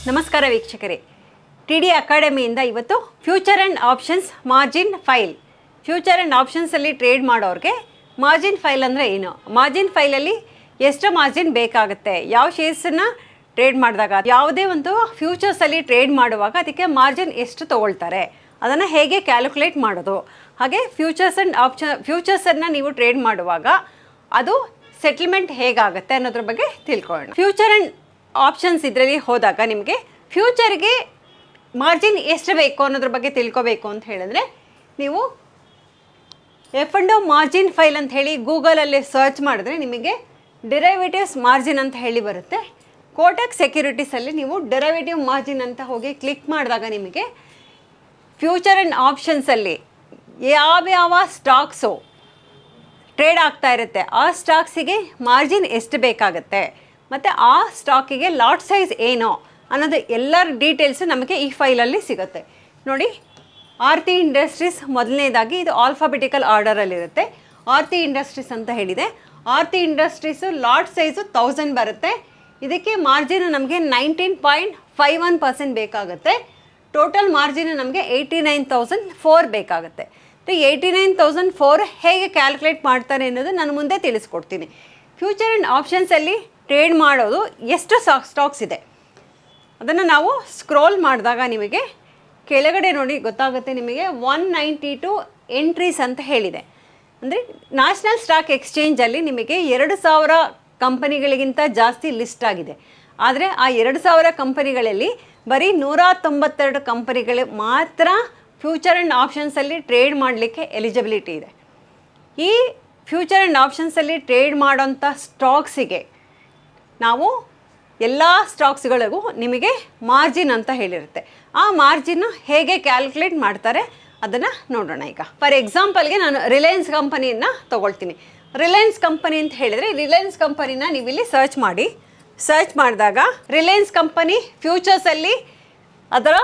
ನಮಸ್ಕಾರ ವೀಕ್ಷಕರೇ, TD ಅಕಾಡೆಮಿಯಿಂದ ಇವತ್ತು future and options margin file. Future and ಆಪ್ಷನ್ಸಲ್ಲಿ ಟ್ರೇಡ್ ಮಾಡೋರಿಗೆ ಮಾರ್ಜಿನ್ ಫೈಲ್ ಅಂದರೆ ಏನು, ಮಾರ್ಜಿನ್ ಫೈಲಲ್ಲಿ ಎಷ್ಟು ಮಾರ್ಜಿನ್ ಬೇಕಾಗುತ್ತೆ, ಯಾವ ಶೇರ್ಸನ್ನು ಟ್ರೇಡ್ ಮಾಡಿದಾಗ, ಯಾವುದೇ ಒಂದು ಫ್ಯೂಚರ್ಸಲ್ಲಿ ಟ್ರೇಡ್ ಮಾಡುವಾಗ ಅದಕ್ಕೆ ಮಾರ್ಜಿನ್ ಎಷ್ಟು ತೊಗೊಳ್ತಾರೆ, ಅದನ್ನು ಹೇಗೆ ಕ್ಯಾಲ್ಕುಲೇಟ್ ಮಾಡೋದು, ಹಾಗೆ ಫ್ಯೂಚರ್ಸನ್ನು ನೀವು ಟ್ರೇಡ್ ಮಾಡುವಾಗ ಅದು ಸೆಟಲ್ಮೆಂಟ್ ಹೇಗಾಗುತ್ತೆ ಅನ್ನೋದ್ರ ಬಗ್ಗೆ ತಿಳ್ಕೊಳ್ಳೋಣ. ಫ್ಯೂಚರ್ ಆ್ಯಂಡ್ ಆಪ್ಷನ್ಸ್ ಇದರಲ್ಲಿ ಹೋದಾಗ ನಿಮಗೆ ಫ್ಯೂಚರ್ಗೆ ಮಾರ್ಜಿನ್ ಎಷ್ಟು ಬೇಕು ಅನ್ನೋದ್ರ ಬಗ್ಗೆ ತಿಳ್ಕೊಬೇಕು ಅಂತ ಹೇಳಿದ್ರೆ ನೀವು F&O ಮಾರ್ಜಿನ್ ಫೈಲ್ ಅಂತ ಹೇಳಿ ಗೂಗಲಲ್ಲಿ ಸರ್ಚ್ ಮಾಡಿದ್ರೆ ನಿಮಗೆ ಡಿರೈವೇಟಿವ್ಸ್ ಮಾರ್ಜಿನ್ ಅಂತ ಹೇಳಿ ಬರುತ್ತೆ. ಕೋಟಕ್ ಸೆಕ್ಯೂರಿಟೀಸಲ್ಲಿ ನೀವು ಡಿರೈವೇಟಿವ್ ಮಾರ್ಜಿನ್ ಅಂತ ಹೋಗಿ ಕ್ಲಿಕ್ ಮಾಡಿದಾಗ ನಿಮಗೆ ಫ್ಯೂಚರ್ ಆ್ಯಂಡ್ ಆಪ್ಷನ್ಸಲ್ಲಿ ಯಾವ್ಯಾವ ಸ್ಟಾಕ್ಸು ಟ್ರೇಡ್ ಆಗ್ತಾ ಇರುತ್ತೆ ಆ ಸ್ಟಾಕ್ಸಿಗೆ ಮಾರ್ಜಿನ್ ಎಷ್ಟು ಬೇಕಾಗುತ್ತೆ ಮತ್ತು ಆ ಸ್ಟಾಕಿಗೆ ಲಾಟ್ ಸೈಜ್ ಏನೋ ಅನ್ನೋದು ಎಲ್ಲರ ಡೀಟೇಲ್ಸು ನಮಗೆ ಈ ಫೈಲಲ್ಲಿ ಸಿಗುತ್ತೆ. ನೋಡಿ, ಆರ್ತಿ ಇಂಡಸ್ಟ್ರೀಸ್ ಮೊದಲನೇದಾಗಿ ಇದು ಆಲ್ಫಾಬೆಟಿಕಲ್ ಆರ್ಡರಲ್ಲಿರುತ್ತೆ. ಆರ್ತಿ ಇಂಡಸ್ಟ್ರೀಸ್ ಅಂತ ಹೇಳಿದೆ. ಆರ್ತಿ ಇಂಡಸ್ಟ್ರೀಸು ಲಾಟ್ ಸೈಜು 1000 ಬರುತ್ತೆ. ಇದಕ್ಕೆ ಮಾರ್ಜಿನ್ ನಮಗೆ 19.51% ಬೇಕಾಗುತ್ತೆ. ಟೋಟಲ್ ಮಾರ್ಜಿನ್ ನಮಗೆ 89,004 ಬೇಕಾಗುತ್ತೆ. 89,004 ಹೇಗೆ ಕ್ಯಾಲ್ಕುಲೇಟ್ ಮಾಡ್ತಾರೆ ಅನ್ನೋದು ನಾನು ಮುಂದೆ ತಿಳಿಸ್ಕೊಡ್ತೀನಿ. ಫ್ಯೂಚರ್ ಆ್ಯಂಡ್ ಆಪ್ಷನ್ಸಲ್ಲಿ ಟ್ರೇಡ್ ಮಾಡೋದು ಎಷ್ಟು ಸ್ಟಾಕ್ಸ್ ಇದೆ ಅದನ್ನು ನಾವು ಸ್ಕ್ರೋಲ್ ಮಾಡಿದಾಗ ನಿಮಗೆ ಕೆಳಗಡೆ ನೋಡಿ ಗೊತ್ತಾಗುತ್ತೆ. ನಿಮಗೆ 192 ಎಂಟ್ರೀಸ್ ಅಂತ ಹೇಳಿದೆ. ಅಂದರೆ ನ್ಯಾಷನಲ್ ಸ್ಟಾಕ್ ಎಕ್ಸ್ಚೇಂಜಲ್ಲಿ ನಿಮಗೆ 2000 ಕಂಪನಿಗಳಿಗಿಂತ ಜಾಸ್ತಿ ಲಿಸ್ಟ್ ಆಗಿದೆ. ಆದರೆ ಆ 2000 ಕಂಪನಿಗಳಲ್ಲಿ ಬರೀ 192 ಕಂಪನಿಗಳು ಮಾತ್ರ ಫ್ಯೂಚರ್ ಆ್ಯಂಡ್ ಆಪ್ಷನ್ಸಲ್ಲಿ ಟ್ರೇಡ್ ಮಾಡಲಿಕ್ಕೆ ಎಲಿಜಿಬಿಲಿಟಿ ಇದೆ. ಈ ಫ್ಯೂಚರ್ ಆ್ಯಂಡ್ ಆಪ್ಷನ್ಸಲ್ಲಿ ಟ್ರೇಡ್ ಮಾಡೋಂಥ ಸ್ಟಾಕ್ಸಿಗೆ ನಾವು ಎಲ್ಲ ಸ್ಟಾಕ್ಸ್ಗಳಿಗೂ ನಿಮಗೆ ಮಾರ್ಜಿನ್ ಅಂತ ಹೇಳಿರುತ್ತೆ. ಆ ಮಾರ್ಜಿನ್ನ ಹೇಗೆ ಕ್ಯಾಲ್ಕುಲೇಟ್ ಮಾಡ್ತಾರೆ ಅದನ್ನು ನೋಡೋಣ. ಈಗ ಫಾರ್ ಎಕ್ಸಾಂಪಲ್ಗೆ ನಾನು ರಿಲಯನ್ಸ್ ಕಂಪನಿಯನ್ನು ತೊಗೊಳ್ತೀನಿ. ರಿಲಯನ್ಸ್ ಕಂಪನಿ ಅಂತ ಹೇಳಿದರೆ ರಿಲಯನ್ಸ್ ಕಂಪನಿನ ನೀವಿಲ್ಲಿ ಸರ್ಚ್ ಮಾಡಿದಾಗ ರಿಲಯನ್ಸ್ ಕಂಪನಿ ಫ್ಯೂಚರ್ಸಲ್ಲಿ ಅದರ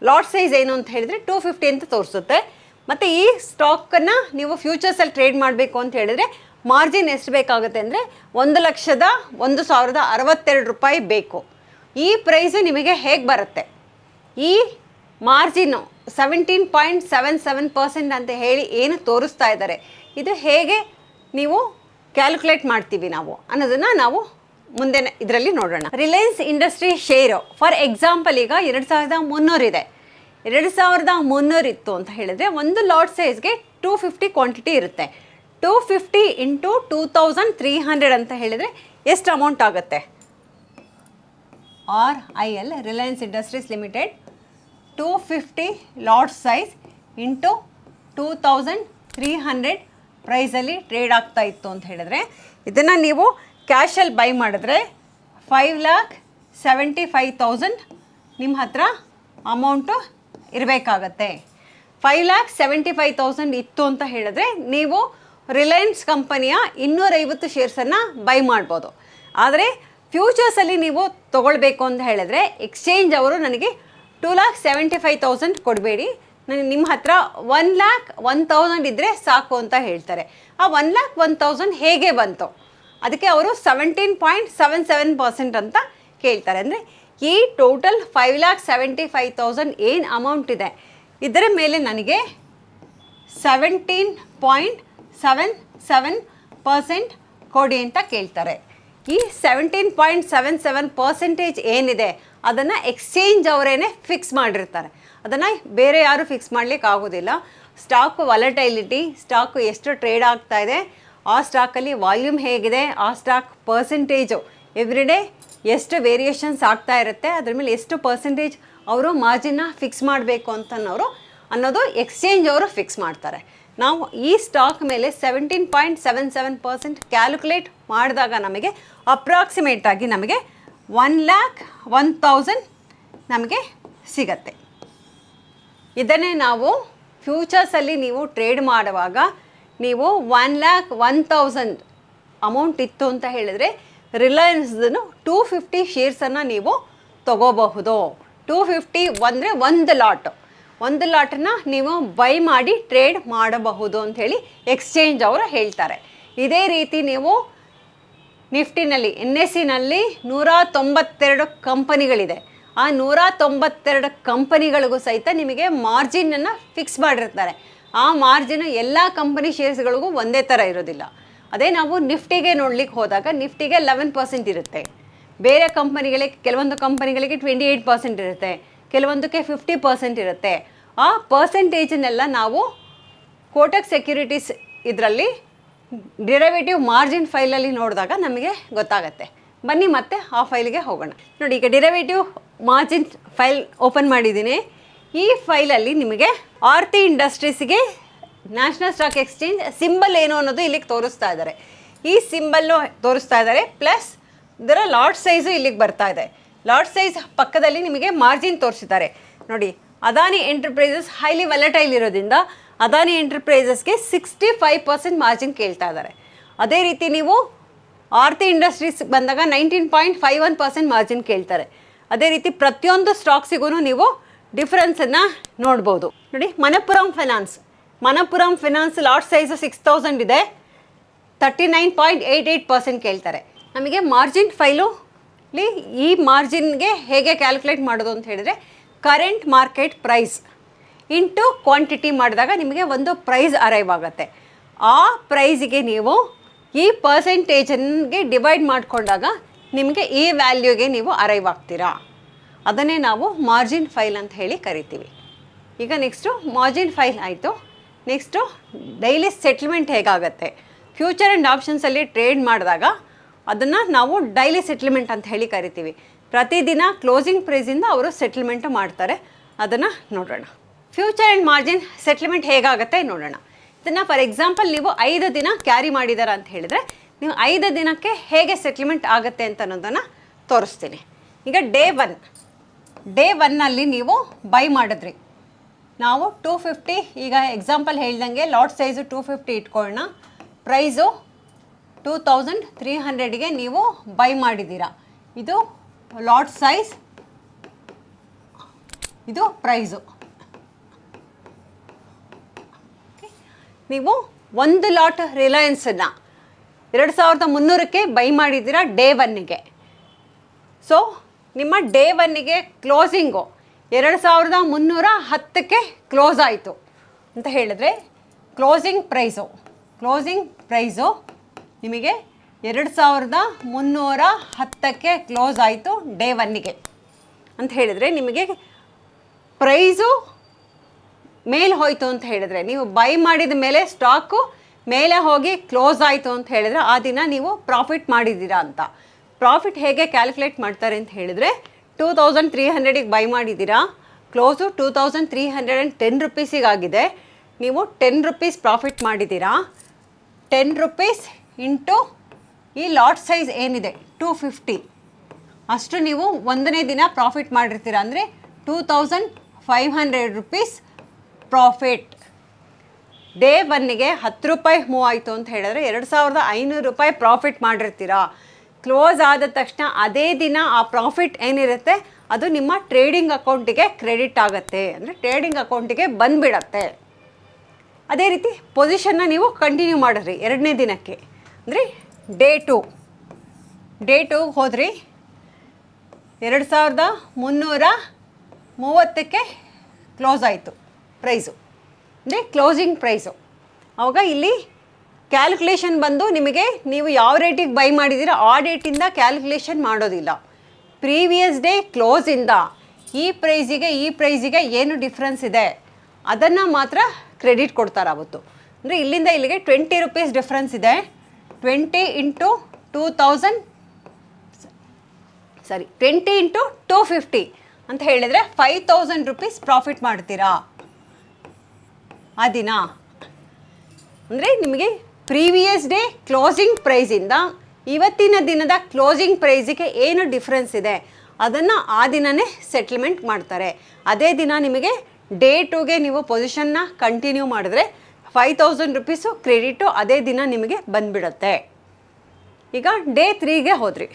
ಲಾಟ್ ಸೈಜ್ ಏನು ಅಂತ ಹೇಳಿದರೆ 250 ಅಂತ ತೋರಿಸುತ್ತೆ. ಮತ್ತು ಈ ಸ್ಟಾಕನ್ನು ನೀವು ಫ್ಯೂಚರ್ಸಲ್ಲಿ ಟ್ರೇಡ್ ಮಾಡಬೇಕು ಅಂತ ಹೇಳಿದರೆ ಮಾರ್ಜಿನ್ ಎಷ್ಟು ಬೇಕಾಗುತ್ತೆ ಅಂದರೆ 1,01,062 ರೂಪಾಯಿ ಬೇಕು. ಈ ಪ್ರೈಸು ನಿಮಗೆ ಹೇಗೆ ಬರುತ್ತೆ, ಈ ಮಾರ್ಜಿನ್ನು 17.77% ಅಂತ ಹೇಳಿ ಏನು ತೋರಿಸ್ತಾ ಇದ್ದಾರೆ, ಇದು ಹೇಗೆ ನೀವು ಕ್ಯಾಲ್ಕುಲೇಟ್ ಮಾಡ್ತೀವಿ ನಾವು ಅನ್ನೋದನ್ನು ನಾವು ಮುಂದೆ ಇದರಲ್ಲಿ ನೋಡೋಣ. Reliance industry share for example ಈಗ 2,300 ಇದೆ. 2,300 ಇತ್ತು ಅಂತ ಹೇಳಿದರೆ ಒಂದು ಲಾಟ್ ಸೈಜ್ಗೆ 250 ಕ್ವಾಂಟಿಟಿ ಇರುತ್ತೆ. 250 ಇಂಟು 2,300 ಅಂತ ಹೇಳಿದರೆ ಎಷ್ಟು ಅಮೌಂಟ್ ಆಗುತ್ತೆ? RIL Reliance Industries Limited 250 lot size into 2,300 ಪ್ರೈಸಲ್ಲಿ ಟ್ರೇಡ್ ಆಗ್ತಾ ಇತ್ತು ಅಂತ ಹೇಳಿದರೆ ಇದನ್ನು ನೀವು ಕ್ಯಾಶಲ್ಲಿ ಬೈ ಮಾಡಿದ್ರೆ 5,75,000 ನಿಮ್ಮ ಹತ್ರ ಅಮೌಂಟು ಇರಬೇಕಾಗತ್ತೆ. 5,75,000 ಇತ್ತು ಅಂತ ಹೇಳಿದ್ರೆ ನೀವು ರಿಲಯನ್ಸ್ ಕಂಪನಿಯ 250 ಶೇರ್ಸನ್ನು ಬೈ ಮಾಡ್ಬೋದು. ಆದರೆ ಫ್ಯೂಚರ್ಸಲ್ಲಿ ನೀವು ತೊಗೊಳ್ಬೇಕು ಅಂತ ಹೇಳಿದ್ರೆ ಎಕ್ಸ್ಚೇಂಜ್ ಅವರು ನನಗೆ 2,75,000 ಕೊಡಬೇಡಿ, ನಿಮ್ಮ ಹತ್ರ 1,01,000 ಇದ್ದರೆ ಸಾಕು ಅಂತ ಹೇಳ್ತಾರೆ. ಆ 1,01,000 ಹೇಗೆ ಬಂತು ಅದಕ್ಕೆ ಅವರು 17.77% ಅಂತ ಕೇಳ್ತಾರೆ. ಅಂದರೆ ಈ ಟೋಟಲ್ 5,75,000 ಏನು ಅಮೌಂಟ್ ಇದೆ ಇದರ ಮೇಲೆ ನನಗೆ 17.77% ಕೊಡಿ ಅಂತ ಕೇಳ್ತಾರೆ. ಈ 17.77% ಏನಿದೆ ಅದನ್ನು ಎಕ್ಸ್ಚೇಂಜ್ ಅವರೇನೆ ಫಿಕ್ಸ್ ಮಾಡಿರ್ತಾರೆ. ಅದನ್ನು ಬೇರೆ ಯಾರು ಫಿಕ್ಸ್ ಮಾಡಲಿಕ್ಕೆ ಆಗೋದಿಲ್ಲ. ಸ್ಟಾಕು ವಾಲಟೈಲಿಟಿ, ಸ್ಟಾಕು ಎಷ್ಟು ಟ್ರೇಡ್ ಆಗ್ತಾ ಇದೆ, ಆ ಸ್ಟಾಕಲ್ಲಿ ವಾಲ್ಯೂಮ್ ಹೇಗಿದೆ, ಆ ಸ್ಟಾಕ್ ಪರ್ಸೆಂಟೇಜು ಎವ್ರಿಡೇ ಎಷ್ಟು ವೇರಿಯೇಷನ್ಸ್ ಆಗ್ತಾ ಇರುತ್ತೆ, ಅದ್ರ ಮೇಲೆ ಎಷ್ಟು ಪರ್ಸೆಂಟೇಜ್ ಅವರು ಮಾರ್ಜಿನ್ನ ಫಿಕ್ಸ್ ಮಾಡಬೇಕು ಅನ್ನೋದು ಎಕ್ಸ್ಚೇಂಜ್ ಅವರು ಫಿಕ್ಸ್ ಮಾಡ್ತಾರೆ. ನಾವು ಈ ಸ್ಟಾಕ್ ಮೇಲೆ 17.77% ಕ್ಯಾಲ್ಕುಲೇಟ್ ಮಾಡಿದಾಗ ನಮಗೆ ಅಪ್ರಾಕ್ಸಿಮೇಟಾಗಿ ನಮಗೆ 1,01,000 ನಮಗೆ ಸಿಗತ್ತೆ. ಇದನ್ನೇ ನಾವು ಫ್ಯೂಚರ್ಸಲ್ಲಿ ನೀವು ಟ್ರೇಡ್ ಮಾಡುವಾಗ ನೀವು 1,01,000 ಅಮೌಂಟ್ ಇತ್ತು ಅಂತ ಹೇಳಿದರೆ ರಿಲಯನ್ಸ್ದನ್ನು 250 ಶೇರ್ಸನ್ನು ನೀವು ತೊಗೋಬಹುದು. 250 ಅಂದರೆ ಒಂದು ಲಾಟನ್ನು ನೀವು ಬೈ ಮಾಡಿ ಟ್ರೇಡ್ ಮಾಡಬಹುದು ಅಂಥೇಳಿ ಎಕ್ಸ್ಚೇಂಜ್ ಅವರು ಹೇಳ್ತಾರೆ. ಇದೇ ರೀತಿ ನೀವು ನಿಫ್ಟಿನಲ್ಲಿ NSEನಲ್ಲಿ 192 ಕಂಪನಿಗಳಿದೆ. ಆ 192 ಕಂಪನಿಗಳಿಗೂ ಸಹಿತ ನಿಮಗೆ ಮಾರ್ಜಿನನ್ನು ಫಿಕ್ಸ್ ಮಾಡಿರ್ತಾರೆ. ಆ ಮಾರ್ಜಿನ್ ಎಲ್ಲ ಕಂಪನಿ ಶೇರ್ಸ್ಗಳಿಗೂ ಒಂದೇ ಥರ ಇರೋದಿಲ್ಲ. ಅದೇ ನಾವು ನಿಫ್ಟಿಗೆ ನೋಡ್ಲಿಕ್ಕೆ ಹೋದಾಗ ನಿಫ್ಟಿಗೆ 11% ಇರುತ್ತೆ. ಬೇರೆ ಕಂಪನಿಗಳಿಗೆ ಕೆಲವೊಂದು ಕಂಪನಿಗಳಿಗೆ 28% ಇರುತ್ತೆ, ಕೆಲವೊಂದಕ್ಕೆ 50% ಇರುತ್ತೆ. ಆ ಪರ್ಸೆಂಟೇಜನ್ನೆಲ್ಲ ನಾವು ಕೋಟಕ್ ಸೆಕ್ಯೂರಿಟೀಸ್ ಇದರಲ್ಲಿ ಡಿರೈವೇಟಿವ್ ಮಾರ್ಜಿನ್ ಫೈಲಲ್ಲಿ ನೋಡಿದಾಗ ನಮಗೆ ಗೊತ್ತಾಗತ್ತೆ. ಬನ್ನಿ ಮತ್ತೆ ಆ ಫೈಲಿಗೆ ಹೋಗೋಣ. ನೋಡಿ, ಈಗ ಡಿರೈವೇಟಿವ್ ಮಾರ್ಜಿನ್ ಫೈಲ್ ಓಪನ್ ಮಾಡಿದ್ದೀನಿ. ಈ ಫೈಲಲ್ಲಿ ನಿಮಗೆ ಆರ್ತಿ ಇಂಡಸ್ಟ್ರೀಸ್ಗೆ ನ್ಯಾಷನಲ್ ಸ್ಟಾಕ್ ಎಕ್ಸ್ಚೇಂಜ್ ಸಿಂಬಲ್ ಏನು ಅನ್ನೋದು ಇಲ್ಲಿಗೆ ತೋರಿಸ್ತಾ ಇದ್ದಾರೆ. ಈ ಸಿಂಬಲ್ಲು ತೋರಿಸ್ತಾ ಇದ್ದಾರೆ, ಪ್ಲಸ್ ಇದರ ಲಾಟ್ ಸೈಜು ಇಲ್ಲಿಗೆ ಬರ್ತಾ ಇದೆ. ಲಾಟ್ ಸೈಜ್ ಪಕ್ಕದಲ್ಲಿ ನಿಮಗೆ ಮಾರ್ಜಿನ್ ತೋರಿಸಿದ್ದಾರೆ. ನೋಡಿ, ಅದಾನಿ ಎಂಟರ್ಪ್ರೈಸಸ್ ಹೈಲಿ ವಲಟೈಲ್ ಇರೋದ್ರಿಂದ ಅದಾನಿ ಎಂಟರ್ಪ್ರೈಸಸ್ಗೆ 65% ಮಾರ್ಜಿನ್ ಕೇಳ್ತಾ ಇದ್ದಾರೆ. ಅದೇ ರೀತಿ ನೀವು ಆರ್ತಿ ಇಂಡಸ್ಟ್ರೀಸ್ ಬಂದಾಗ 19.51% ಮಾರ್ಜಿನ್ ಕೇಳ್ತಾರೆ. ಅದೇ ರೀತಿ ಪ್ರತಿಯೊಂದು ಸ್ಟಾಕ್ಸಿಗೂ ನೀವು ಡಿಫ್ರೆನ್ಸನ್ನು ನೋಡ್ಬೋದು. ನೋಡಿ, ಮನಪ್ಪುರಂ ಫೈನಾನ್ಸ್ ಲಾಟ್ ಸೈಜು 6000 ಇದೆ, 39.88% ಕೇಳ್ತಾರೆ. ನಮಗೆ ಮಾರ್ಜಿನ್ ಫೈಲಲ್ಲಿ ಈ ಮಾರ್ಜಿನ್ಗೆ ಹೇಗೆ ಕ್ಯಾಲ್ಕುಲೇಟ್ ಮಾಡೋದು ಅಂತ ಹೇಳಿದರೆ, current market price into quantity ಮಾಡಿದಾಗ ನಿಮಗೆ ಒಂದು ಪ್ರೈಸ್ ಅರೈವ್ ಆಗುತ್ತೆ. ಆ ಪ್ರೈಸಿಗೆ ನೀವು ಈ ಪರ್ಸೆಂಟೇಜನ್ಗೆ ಡಿವೈಡ್ ಮಾಡಿಕೊಂಡಾಗ ನಿಮಗೆ ಈ ವ್ಯಾಲ್ಯೂಗೆ ನೀವು ಅರೈವ್ ಆಗ್ತೀರಾ. ಅದನ್ನೇ ನಾವು ಮಾರ್ಜಿನ್ ಫೈಲ್ ಅಂತ ಹೇಳಿ ಕರಿತೀವಿ. ಈಗ ನೆಕ್ಸ್ಟು ಮಾರ್ಜಿನ್ ಫೈಲ್ ಆಯಿತು. ನೆಕ್ಸ್ಟು ಡೈಲಿ ಸೆಟ್ಲ್ಮೆಂಟ್ ಹೇಗಾಗತ್ತೆ. ಫ್ಯೂಚರ್ ಆ್ಯಂಡ್ ಆಪ್ಷನ್ಸಲ್ಲಿ ಟ್ರೇಡ್ ಮಾಡಿದಾಗ ಅದನ್ನು ನಾವು ಡೈಲಿ ಸೆಟ್ಲ್ಮೆಂಟ್ ಅಂತ ಹೇಳಿ ಕರಿತೀವಿ. ಪ್ರತಿದಿನ ಕ್ಲೋಸಿಂಗ್ ಪ್ರೈಸಿಂದ ಅವರು ಸೆಟ್ಲ್ಮೆಂಟ್ ಮಾಡ್ತಾರೆ. ಅದನ್ನು ನೋಡೋಣ. ಫ್ಯೂಚರ್ ಆ್ಯಂಡ್ ಮಾರ್ಜಿನ್ ಸೆಟ್ಲ್ಮೆಂಟ್ ಹೇಗಾಗುತ್ತೆ ನೋಡೋಣ. ಇದನ್ನು ಫಾರ್ ಎಕ್ಸಾಂಪಲ್ ನೀವು 5 ದಿನ ಕ್ಯಾರಿ ಮಾಡಿದಾರ ಅಂತ ಹೇಳಿದರೆ ನೀವು 5 ದಿನಕ್ಕೆ ಹೇಗೆ ಸೆಟ್ಲ್ಮೆಂಟ್ ಆಗುತ್ತೆ ಅಂತ ಅನ್ನೋದನ್ನು ತೋರಿಸ್ತೀನಿ. ಈಗ ಡೇ ಒನ್ನಲ್ಲಿ ನೀವು ಬೈ ಮಾಡಿದ್ರಿ. ನಾವು 250, ಈಗ ಎಕ್ಸಾಂಪಲ್ ಹೇಳ್ದಂಗೆ ಲಾಟ್ ಸೈಜು 250 ಇಟ್ಕೊಳ್ಳೋಣ. ಪ್ರೈಸು 2300ಗೆ ನೀವು ಬೈ ಮಾಡಿದ್ದೀರಾ. ಇದು ಲಾಟ್ ಸೈಜ್, ಇದು ಪ್ರೈಸು. ನೀವು ಒಂದು ಲಾಟ್ ರಿಲಯನ್ಸನ್ನು 2300ಕ್ಕೆ ಬೈ ಮಾಡಿದ್ದೀರಾ ಡೇ ಒನ್ನಿಗೆ. ಸೊ ನಿಮ್ಮ ಡೇ ಒನ್ನಿಗೆ ಕ್ಲೋಸಿಂಗು 2310ಕ್ಕೆ ಕ್ಲೋಸ್ ಆಯಿತು ಅಂತ ಹೇಳಿದ್ರೆ ಕ್ಲೋಸಿಂಗ್ ಪ್ರೈಸು ನಿಮಗೆ 2310ಕ್ಕೆ ಕ್ಲೋಸ್ ಆಯಿತು ಡೇ ಒನ್ನಿಗೆ ಅಂತ ಹೇಳಿದರೆ ನಿಮಗೆ ಪ್ರೈಸು ಮೇಲೆ ಹೋಯಿತು ಅಂತ ಹೇಳಿದರೆ, ನೀವು ಬೈ ಮಾಡಿದ ಮೇಲೆ ಸ್ಟಾಕು ಮೇಲೆ ಹೋಗಿ ಕ್ಲೋಸ್ ಆಯಿತು ಅಂತ ಹೇಳಿದರೆ ಆ ದಿನ ನೀವು ಪ್ರಾಫಿಟ್ ಮಾಡಿದ್ದೀರಾ ಅಂತ. ಪ್ರಾಫಿಟ್ ಹೇಗೆ ಕ್ಯಾಲ್ಕುಲೇಟ್ ಮಾಡ್ತಾರೆ ಅಂತ ಹೇಳಿದರೆ, 2300ಗೆ ಬೈ ಮಾಡಿದ್ದೀರಾ, ಕ್ಲೋಸು 2310 ರುಪೀಸಿಗಾಗಿದೆ. ನೀವು 10 ರುಪೀಸ್ ಪ್ರಾಫಿಟ್ ಮಾಡಿದ್ದೀರಾ. 10 ರುಪೀಸ್ ಇಂಟು ಈ ಲಾಟ್ ಸೈಜ್ ಏನಿದೆ 250, ಅಷ್ಟು ನೀವು ಒಂದನೇ ದಿನ ಪ್ರಾಫಿಟ್ ಮಾಡಿರ್ತೀರ. ಅಂದರೆ 2500 ರುಪೀಸ್ ಪ್ರಾಫಿಟ್. ಡೇ ಒನ್ನಿಗೆ 10 ರೂಪಾಯಿ ಮೂವ್ ಆಯಿತು ಅಂತ ಹೇಳಿದ್ರೆ 2500 ರೂಪಾಯಿ ಪ್ರಾಫಿಟ್ ಮಾಡಿರ್ತೀರಾ. ಕ್ಲೋಸ್ ಆದ ತಕ್ಷಣ ಅದೇ ದಿನ ಆ ಪ್ರಾಫಿಟ್ ಏನಿರುತ್ತೆ ಅದು ನಿಮ್ಮ ಟ್ರೇಡಿಂಗ್ ಅಕೌಂಟಿಗೆ ಕ್ರೆಡಿಟ್ ಆಗುತ್ತೆ, ಅಂದರೆ ಟ್ರೇಡಿಂಗ್ ಅಕೌಂಟಿಗೆ ಬಂದುಬಿಡತ್ತೆ. ಅದೇ ರೀತಿ ಪೊಸಿಷನ್ನ ನೀವು ಕಂಟಿನ್ಯೂ ಮಾಡಿದ್ರಿ 2ನೇ ದಿನಕ್ಕೆ. ಅಂದರೆ ಡೇ ಟು ಹೋದ್ರಿ 2330ಕ್ಕೆ ಕ್ಲೋಸ್ ಆಯಿತು ಪ್ರೈಸು, ಅಂದರೆ ಕ್ಲೋಸಿಂಗ್ ಪ್ರೈಸು. ಆವಾಗ ಇಲ್ಲಿ ಕ್ಯಾಲ್ಕುಲೇಷನ್ ಬಂದು ನಿಮಗೆ ನೀವು ಯಾವ ರೇಟಿಗೆ ಬೈ ಮಾಡಿದ್ದೀರೋ ಆ ಡೇಟಿಂದ ಕ್ಯಾಲ್ಕುಲೇಷನ್ ಮಾಡೋದಿಲ್ಲ. ಪ್ರೀವಿಯಸ್ ಡೇ ಕ್ಲೋಸಿಂದ ಈ ಪ್ರೈಸಿಗೆ ಏನು ಡಿಫ್ರೆನ್ಸ್ ಇದೆ ಅದನ್ನು ಮಾತ್ರ ಕ್ರೆಡಿಟ್ ಕೊಡ್ತಾರೆ ಅವತ್ತು. ಅಂದರೆ ಇಲ್ಲಿಂದ ಇಲ್ಲಿಗೆ 20 ರುಪೀಸ್ ಡಿಫ್ರೆನ್ಸ್ ಇದೆ. 20 ಇಂಟು 250 ಅಂತ ಹೇಳಿದರೆ 5000 ರುಪೀಸ್ ಪ್ರಾಫಿಟ್ ಮಾಡ್ತೀರಾ ಆ ದಿನ. ಅಂದರೆ ನಿಮಗೆ ಪ್ರೀವಿಯಸ್ ಡೇ ಕ್ಲೋಸಿಂಗ್ ಪ್ರೈಸಿಂದ ಇವತ್ತಿನ ದಿನದ ಕ್ಲೋಸಿಂಗ್ ಪ್ರೈಸಿಗೆ ಏನು ಡಿಫ್ರೆನ್ಸ್ ಇದೆ ಅದನ್ನು ಆ ದಿನವೇ ಸೆಟ್ಲ್ಮೆಂಟ್ ಮಾಡ್ತಾರೆ. ಅದೇ ದಿನ ನಿಮಗೆ ಡೇ ಟುಗೆ ನೀವು ಪೊಸಿಷನ್ನ ಕಂಟಿನ್ಯೂ ಮಾಡಿದ್ರೆ 5000 ರುಪೀಸು ಕ್ರೆಡಿಟು ಅದೇ ದಿನ ನಿಮಗೆ ಬಂದುಬಿಡುತ್ತೆ. ಈಗ ಡೇ ತ್ರೀಗೆ ಹೋದ್ರಿ.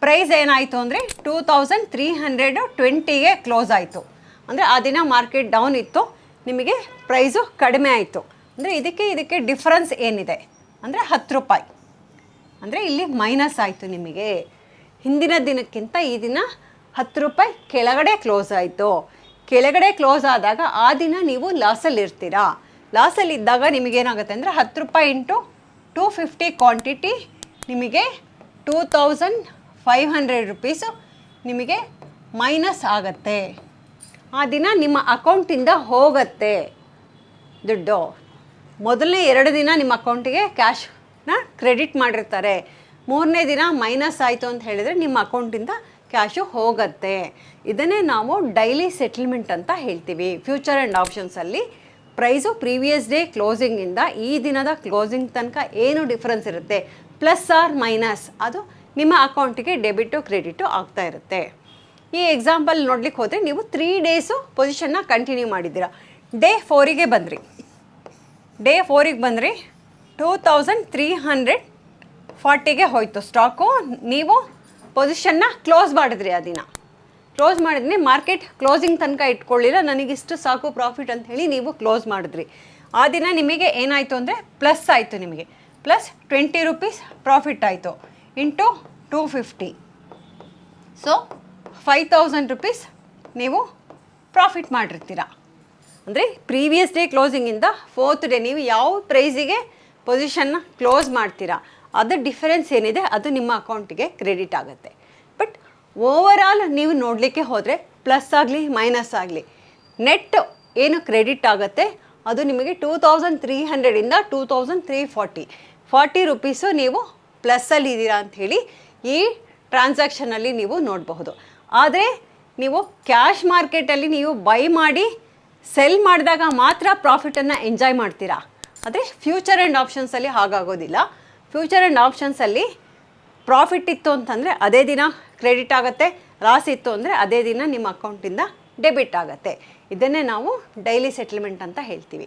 ಪ್ರೈಸ್ ಏನಾಯಿತು ಅಂದರೆ 2320ಗೆ ಕ್ಲೋಸ್ ಆಯಿತು. ಅಂದರೆ ಆ ದಿನ ಮಾರ್ಕೆಟ್ ಡೌನ್ ಇತ್ತು, ನಿಮಗೆ ಪ್ರೈಸು ಕಡಿಮೆ ಆಯಿತು. ಅಂದರೆ ಇದಕ್ಕೆ ಡಿಫ್ರೆನ್ಸ್ ಏನಿದೆ ಅಂದರೆ 10 ರೂಪಾಯಿ. ಅಂದರೆ ಇಲ್ಲಿ ಮೈನಸ್ ಆಯಿತು ನಿಮಗೆ. ಹಿಂದಿನ ದಿನಕ್ಕಿಂತ ಈ ದಿನ 10 ರೂಪಾಯಿ ಕೆಳಗಡೆ ಕ್ಲೋಸ್ ಆಯಿತು. ಕೆಳಗಡೆ ಕ್ಲೋಸ್ ಆದಾಗ ಆ ದಿನ ನೀವು ಲಾಸಲ್ಲಿರ್ತೀರಾ. ಲಾಸಲ್ಲಿದ್ದಾಗ ನಿಮಗೇನಾಗುತ್ತೆ ಅಂದರೆ 10 ರೂಪಾಯಿ ಇಂಟು 250 ಕ್ವಾಂಟಿಟಿ ನಿಮಗೆ 2500 ರುಪೀಸು ನಿಮಗೆ ಮೈನಸ್ ಆಗುತ್ತೆ. ಆ ದಿನ ನಿಮ್ಮ ಅಕೌಂಟಿಂದ ಹೋಗುತ್ತೆ ದುಡ್ಡು. ಮೊದಲನೇ 2 ದಿನ ನಿಮ್ಮ ಅಕೌಂಟಿಗೆ ಕ್ಯಾಶ್ನ ಕ್ರೆಡಿಟ್ ಮಾಡಿರ್ತಾರೆ. 3ನೇ ದಿನ ಮೈನಸ್ ಆಯಿತು ಅಂತ ಹೇಳಿದರೆ ನಿಮ್ಮ ಅಕೌಂಟಿಂದ ಕ್ಯಾಶು ಹೋಗುತ್ತೆ. ಇದನ್ನೇ ನಾವು ಡೈಲಿ ಸೆಟಲ್ಮೆಂಟ್ ಅಂತ ಹೇಳ್ತೀವಿ. ಫ್ಯೂಚರ್ ಆ್ಯಂಡ್ ಆಪ್ಷನ್ಸಲ್ಲಿ ಪ್ರೈಸು ಪ್ರೀವಿಯಸ್ ಡೇ ಕ್ಲೋಸಿಂಗಿಂದ ಈ ದಿನದ ಕ್ಲೋಸಿಂಗ್ ತನಕ ಏನು ಡಿಫ್ರೆನ್ಸ್ ಇರುತ್ತೆ, ಪ್ಲಸ್ ಆರ್ ಮೈನಸ್, ಅದು ನಿಮ್ಮ ಅಕೌಂಟಿಗೆ ಡೆಬಿಟು ಕ್ರೆಡಿಟು ಆಗ್ತಾ ಇರುತ್ತೆ. ಈ ಎಕ್ಸಾಂಪಲ್ ನೋಡ್ಲಿಕ್ಕೆ ಹೋದರೆ ನೀವು 3 ಡೇಸು ಪೊಸಿಷನ್ನ ಕಂಟಿನ್ಯೂ ಮಾಡಿದ್ದೀರಾ. ಡೇ 4ಗೆ ಬಂದ್ರಿ. ಡೇ 4ಗೆ ಬಂದ್ರಿ 2340ಗೆ ಹೋಯಿತು ಸ್ಟಾಕು. ನೀವು ಪೊಸಿಷನ್ನ ಕ್ಲೋಸ್ ಮಾಡಿದ್ರಿ. ಆ ದಿನ ಕ್ಲೋಸ್ ಮಾಡಿದ್ರಿ. ಮಾರ್ಕೆಟ್ ಕ್ಲೋಸಿಂಗ್ ತನಕ ಇಟ್ಕೊಳ್ಳಿಲ್ಲ, ನನಗಿಷ್ಟು ಸಾಕು ಪ್ರಾಫಿಟ್ ಅಂತ ಹೇಳಿ ನೀವು ಕ್ಲೋಸ್ ಮಾಡಿದ್ರಿ. ಆ ದಿನ ನಿಮಗೆ ಏನಾಯಿತು ಅಂದರೆ ಪ್ಲಸ್ ಆಯಿತು. ನಿಮಗೆ ಪ್ಲಸ್ 20 ರೂಪೀಸ್ ಪ್ರಾಫಿಟ್ ಆಯಿತು ಇಂಟು 250. ಸೊ 5000 ರುಪೀಸ್ ನೀವು ಪ್ರಾಫಿಟ್ ಮಾಡಿರ್ತೀರ. ಅಂದರೆ ಪ್ರೀವಿಯಸ್ ಡೇ ಕ್ಲೋಸಿಂಗಿಂದ 4th ಡೇ ನೀವು ಯಾವ ಪ್ರೈಸಿಗೆ ಪೊಸಿಷನ್ನ ಕ್ಲೋಸ್ ಮಾಡ್ತೀರಾ ಅದು ಡಿಫರೆನ್ಸ್ ಏನಿದೆ ಅದು ನಿಮ್ಮ ಅಕೌಂಟಿಗೆ ಕ್ರೆಡಿಟ್ ಆಗುತ್ತೆ. ಬಟ್ ಓವರಾಲ್ ನೀವು ನೋಡಲಿಕ್ಕೆ ಹೋದರೆ ಪ್ಲಸ್ ಆಗಲಿ ಮೈನಸ್ ಆಗಲಿ ನೆಟ್ ಏನು ಕ್ರೆಡಿಟ್ ಆಗುತ್ತೆ ಅದು ನಿಮಗೆ 2300ಇಂದ 2340 ರೂಪೀಸು ನೀವು ಪ್ಲಸ್ಸಲ್ಲಿದ್ದೀರಾ ಅಂಥೇಳಿ ಈ ಟ್ರಾನ್ಸಾಕ್ಷನಲ್ಲಿ ನೀವು ನೋಡಬಹುದು. ಆದರೆ ನೀವು ಕ್ಯಾಶ್ ಮಾರ್ಕೆಟಲ್ಲಿ ನೀವು ಬೈ ಮಾಡಿ ಸೆಲ್ ಮಾಡಿದಾಗ ಮಾತ್ರ ಪ್ರಾಫಿಟನ್ನು ಎಂಜಾಯ್ ಮಾಡ್ತೀರಾ. ಆದರೆ ಫ್ಯೂಚರ್ ಆ್ಯಂಡ್ ಆಪ್ಷನ್ಸಲ್ಲಿ ಹಾಗಾಗೋದಿಲ್ಲ. ಫ್ಯೂಚರ್ ಆ್ಯಂಡ್ ಆಪ್ಷನ್ಸಲ್ಲಿ ಪ್ರಾಫಿಟ್ ಇತ್ತು ಅಂತಂದರೆ ಅದೇ ದಿನ ಕ್ರೆಡಿಟ್ ಆಗುತ್ತೆ, ಲಾಸ್ ಇತ್ತು ಅಂದರೆ ಅದೇ ದಿನ ನಿಮ್ಮ ಅಕೌಂಟಿಂದ ಡೆಬಿಟ್ ಆಗುತ್ತೆ. ಇದನ್ನೇ ನಾವು ಡೈಲಿ ಸೆಟಲ್ಮೆಂಟ್ ಅಂತ ಹೇಳ್ತೀವಿ.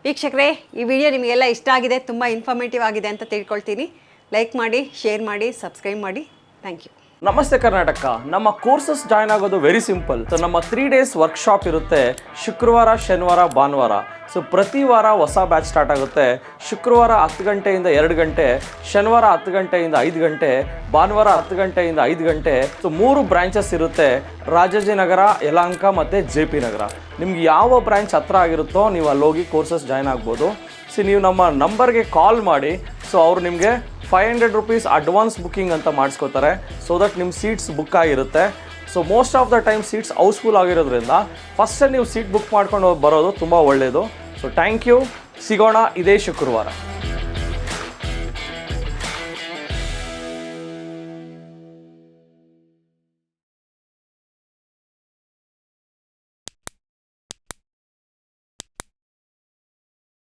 ವೀಕ್ಷಕರೇ, ಈ ವಿಡಿಯೋ ನಿಮಗೆಲ್ಲ ಇಷ್ಟ ಆಗಿದೆ, ತುಂಬ ಇನ್ಫಾರ್ಮೇಟಿವ್ ಆಗಿದೆ ಅಂತ ತಿಳ್ಕೊಳ್ತೀನಿ. ಲೈಕ್ ಮಾಡಿ, ಶೇರ್ ಮಾಡಿ, ಸಬ್ಸ್ಕ್ರೈಬ್ ಮಾಡಿ. Thank you. ನಮಸ್ತೆ ಕರ್ನಾಟಕ. ನಮ್ಮ ಕೋರ್ಸಸ್ ಜಾಯ್ನ್ ಆಗೋದು ವೆರಿ ಸಿಂಪಲ್. ಸೊ ನಮ್ಮ 3 ಡೇಸ್ ವರ್ಕ್ಶಾಪ್ ಇರುತ್ತೆ ಶುಕ್ರವಾರ, ಶನಿವಾರ, ಭಾನುವಾರ. ಸೊ ಪ್ರತಿ ವಾರ ಹೊಸ ಬ್ಯಾಚ್ ಸ್ಟಾರ್ಟ್ ಆಗುತ್ತೆ. ಶುಕ್ರವಾರ 10 ಗಂಟೆಯಿಂದ 2 ಗಂಟೆ, ಶನಿವಾರ 10 ಗಂಟೆಯಿಂದ 5 ಗಂಟೆ, ಭಾನುವಾರ 10 ಗಂಟೆಯಿಂದ 5 ಗಂಟೆ. ಸೊ 3 ಬ್ರಾಂಚಸ್ ಇರುತ್ತೆ, ರಾಜಾಜಿನಗರ, ಯಲಹಂಕ ಮತ್ತು JP ನಗರ. ನಿಮ್ಗೆ ಯಾವ ಬ್ರಾಂಚ್ ಹತ್ರ ಆಗಿರುತ್ತೋ ನೀವು ಅಲ್ಲೋಗಿ ಕೋರ್ಸಸ್ ಜಾಯ್ನ್ ಆಗ್ಬೋದು. ಸೊ ನೀವು ನಮ್ಮ ನಂಬರ್ಗೆ ಕಾಲ್ ಮಾಡಿ, ಸೊ ಅವರು ನಿಮಗೆ 500 ರೂಪೀಸ್ ಅಡ್ವಾನ್ಸ್ ಬುಕ್ಕಿಂಗ್ ಅಂತ ಮಾಡಿಸ್ಕೋತಾರೆ. ಸೊ ದಟ್ ನಿಮ್ಮ ಸೀಟ್ಸ್ ಬುಕ್ ಆಗಿರುತ್ತೆ. So most of the time seats house full ಆಗಿರೋದ್ರಿಂದ ಫಸ್ಟೇ ನೀವು ಸೀಟ್ ಬುಕ್ ಮಾಡ್ಕೊಂಡು ಬರೋದು ತುಂಬ ಒಳ್ಳೆಯದು. So thank you. ಸಿಗೋಣ ಇದೇ ಶುಕ್ರವಾರ.